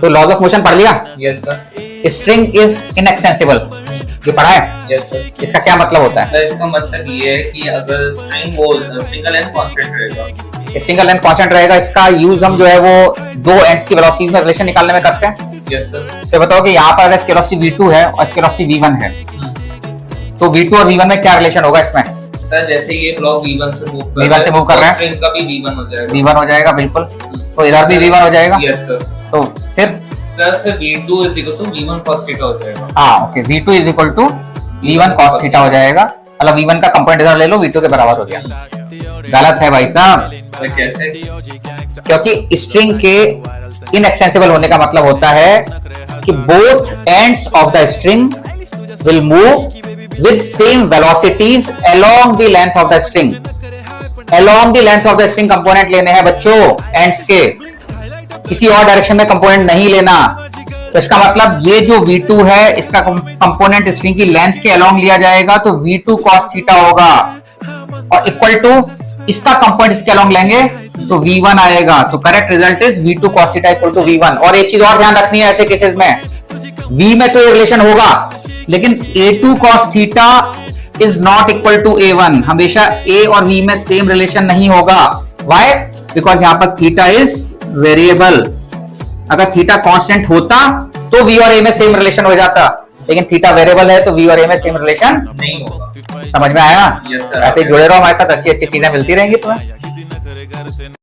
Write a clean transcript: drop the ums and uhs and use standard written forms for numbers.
तो laws of motion पढ़ लिया। Yes sir. String is inaccessible, ये पढ़ा है। Yes sir. इसका क्या मतलब होता है? सर इसका मतलब ये है कि अगर स्ट्रिंग वो सिंगल एंड कांस्टेंट रहेगा। सिंगल एंड कांस्टेंट रहेगा। इसका यूज हम जो है वो दो एंड्स की वेलोसिटी में रिलेशन निकालने में करते हैं। Yes sir. तो बताओ कि यहाँ पर अगर वेलोसिटी v2 है और वेलोसिटी v1 है, तो v2 और v1 में क्या रिलेशन होगा इसमें? सर जैसे ये ब्लॉक V1 से मूव कर रहा है, स्ट्रिंग का भी V1 हो जाएगा। v1 हो जाएगा, बिल्कुल। तो इधर भी v1 हो जाएगा। Yes sir. तो सिर्फ sir V2 V1 cos theta हो जाएगा। हाँ okay, v2 v1 cos theta हो जाएगा। मतलब v1 का कंपोनेंट इधर ले लो, v2 के बराबर हो गया। गलत है भाई साहब। कैसे? क्योंकि स्ट्रिंग के इनएक्सेसिबल होने का मतलब होता है कि both ends of the string will move with same velocities along the length of the string. Along the length of the string component लेने हैं बच्चों, एंड्स के, किसी और डायरेक्शन में कंपोनेंट नहीं लेना। तो इसका मतलब ये जो v2 है इसका कंपोनेंट स्ट्रिंग की लेंथ के अलोंग लिया जाएगा, तो v2 cos थीटा होगा, और इक्वल टू इसका कंपोनेंट इसके अलोंग लेंगे तो v1 आएगा। तो correct result is v2 cos theta equal to v1। और एक चीज और ध्यान रखनी है ऐसे केसेस में, v में तो ये रिलेशन होगा, लेकिन a2 cos theta is not equal to a1। हमेशा a और v में सेम रिलेशन नहीं होगा। व्हाई? बिकॉज यहां पर थीटा इज वेरिएबल। अगर थीटा कांस्टेंट होता तो v और a में सेम रिलेशन हो जाता, लेकिन थीटा वेरिएबल है तो v और a में सेम रिलेशन नहीं होगा। समझ में आया? Yes sir. ऐसे जुड़े रहो हमारे साथ, अच्छी अच्छी चीजें मिलती रहेंगी तुम्हें।